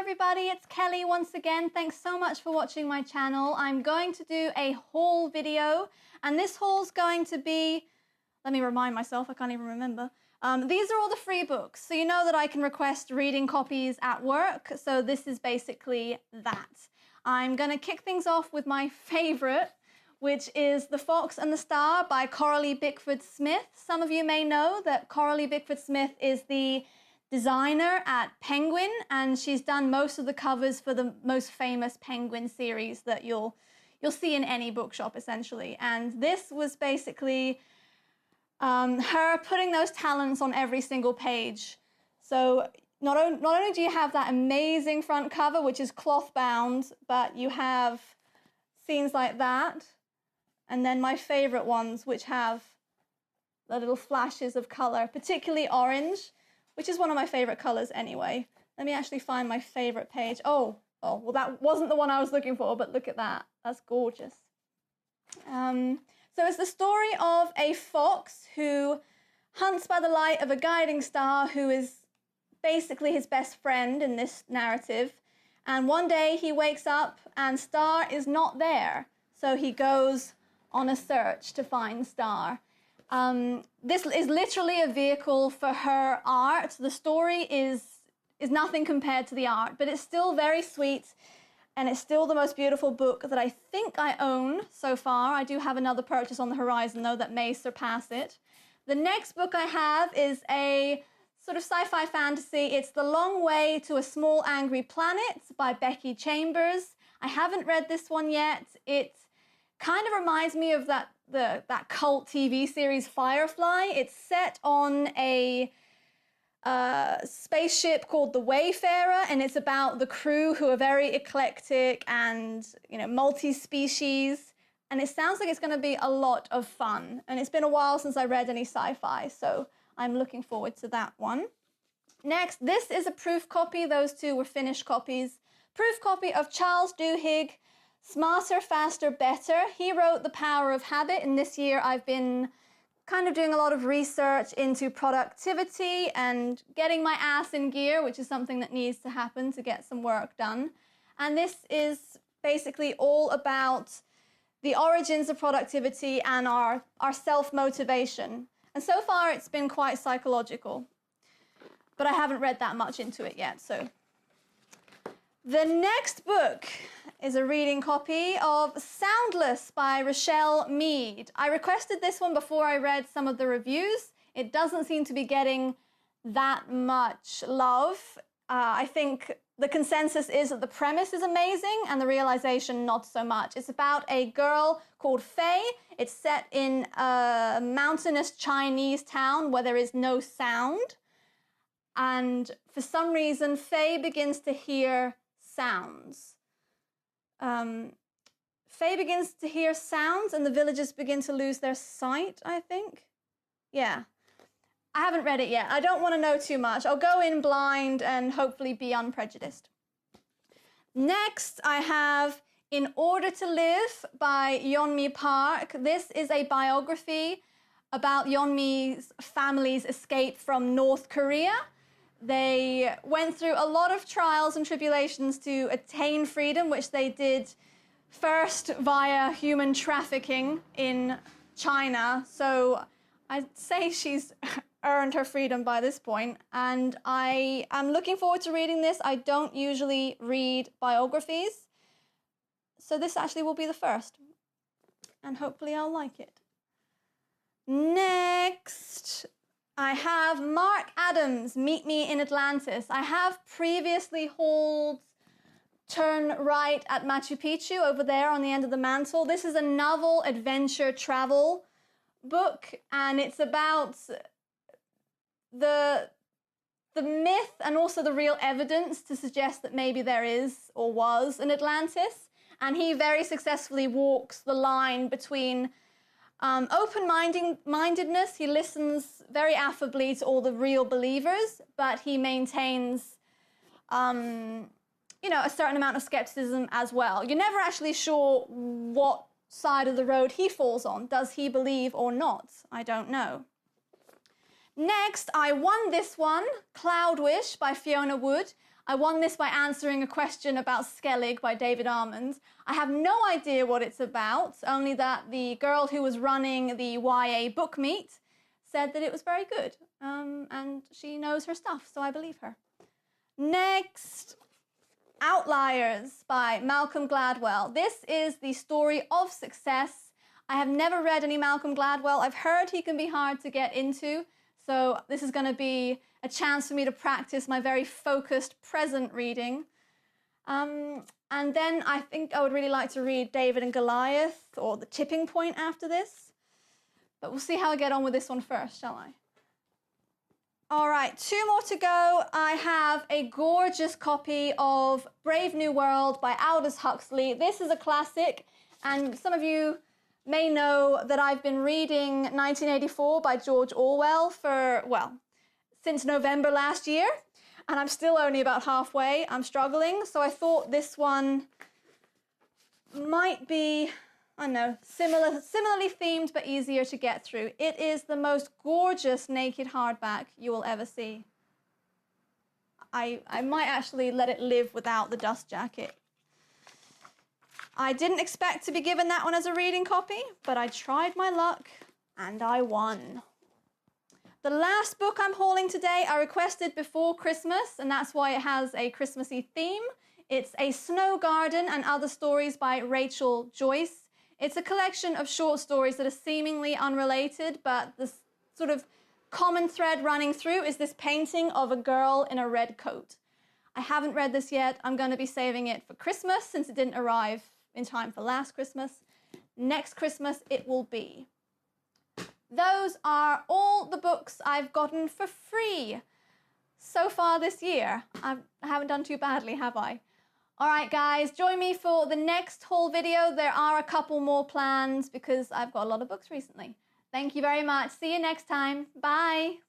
everybody, it's Kelly once again. Thanks so much for watching my channel. I'm going to do a haul video, and this haul's going to be, let me remind myself, I can't even remember. These are all the free books, so you know that I can request reading copies at work, so this is basically that. I'm going to kick things off with my favorite, which is The Fox and the Star by Coralie Bickford-Smith. Some of you may know that Coralie Bickford-Smith is the designer at Penguin, and she's done most of the covers for the most famous Penguin series that you'll see in any bookshop, essentially. And this was basically her putting those talents on every single page. So not only do you have that amazing front cover, which is cloth bound, but you have scenes like that, and then my favorite ones, which have the little flashes of color, particularly orange, which is one of my favorite colors anyway. Let me actually find my favorite page. Oh, well, that wasn't the one I was looking for, but look at that. That's gorgeous. So it's the story of a fox who hunts by the light of a guiding star who is basically his best friend in this narrative. And one day he wakes up and Star is not there. So he goes on a search to find Star. This is literally a vehicle for her art. The story is nothing compared to the art, but it's still very sweet, and it's still the most beautiful book that I think I own so far. I do have another purchase on the horizon, though, that may surpass it. The next book I have is a sort of sci-fi fantasy. It's The Long Way to a Small Angry Planet by Becky Chambers. I haven't read this one yet. It kind of reminds me of that cult TV series Firefly. It's set on a spaceship called the Wayfarer, and it's about the crew who are very eclectic and, you know, multi-species. And it sounds like it's going to be a lot of fun. And it's been a while since I read any sci-fi, so I'm looking forward to that one. Next, this is a proof copy. Those two were finished copies. Proof copy of Charles Duhigg, Smarter, Faster, Better. He wrote The Power of Habit, and this year I've been kind of doing a lot of research into productivity and getting my ass in gear, which is something that needs to happen to get some work done. And this is basically all about the origins of productivity and our self-motivation. And so far it's been quite psychological, but I haven't read that much into it yet, so. The next book is a reading copy of Soundless by Richelle Mead. I requested this one before I read some of the reviews. It doesn't seem to be getting that much love. I think the consensus is that the premise is amazing and the realization not so much. It's about a girl called Faye. It's set in a mountainous Chinese town where there is no sound. And for some reason, Faye begins to hear sounds. Faye begins to hear sounds and the villagers begin to lose their sight, I think. Yeah. I haven't read it yet. I don't want to know too much. I'll go in blind and hopefully be unprejudiced. Next, I have In Order to Live by Yeonmi Park. This is a biography about Yeonmi's family's escape from North Korea. They went through a lot of trials and tribulations to attain freedom, which they did first via human trafficking in China. So I'd say she's earned her freedom by this point. And I am looking forward to reading this. I don't usually read biographies, so this actually will be the first. And hopefully I'll like it. Next, I have Mark Adams' Meet Me in Atlantis. I have previously hauled Turn Right at Machu Picchu over there on the end of the mantle. This is a novel adventure travel book, and it's about the myth and also the real evidence to suggest that maybe there is or was an Atlantis. And he very successfully walks the line between open-mindedness. He listens very affably to all the real believers, but he maintains, you know, a certain amount of skepticism as well. You're never actually sure what side of the road he falls on. Does he believe or not? I don't know. Next, I won this one, Cloudwish by Fiona Wood. I won this by answering a question about Skellig by David Armand. I have no idea what it's about, only that the girl who was running the YA book meet said that it was very good. And she knows her stuff, so I believe her. Next, Outliers by Malcolm Gladwell. This is the story of success. I have never read any Malcolm Gladwell. I've heard he can be hard to get into, so this is going to be a chance for me to practice my very focused present reading. And then I think I would really like to read David and Goliath or The Tipping Point after this. But we'll see how I get on with this one first, shall I? All right, 2 more to go. I have a gorgeous copy of Brave New World by Aldous Huxley. This is a classic, and some of you may know that I've been reading 1984 by George Orwell for, well, since November last year, and I'm still only about halfway. I'm struggling, so I thought this one might be, I don't know, similarly themed but easier to get through. It is the most gorgeous naked hardback you will ever see. I might actually let it live without the dust jacket. I didn't expect to be given that one as a reading copy, but I tried my luck and I won. The last book I'm hauling today I requested before Christmas, and that's why it has a Christmassy theme. It's A Snow Garden and Other Stories by Rachel Joyce. It's a collection of short stories that are seemingly unrelated, but the sort of common thread running through is this painting of a girl in a red coat. I haven't read this yet. I'm going to be saving it for Christmas since it didn't arrive in time for last Christmas. Next Christmas it will be. Those are all the books I've gotten for free so far this year. I haven't done too badly, have I? All right, guys, join me for the next haul video. There are a couple more planned because I've got a lot of books recently. Thank you very much. See you next time. Bye.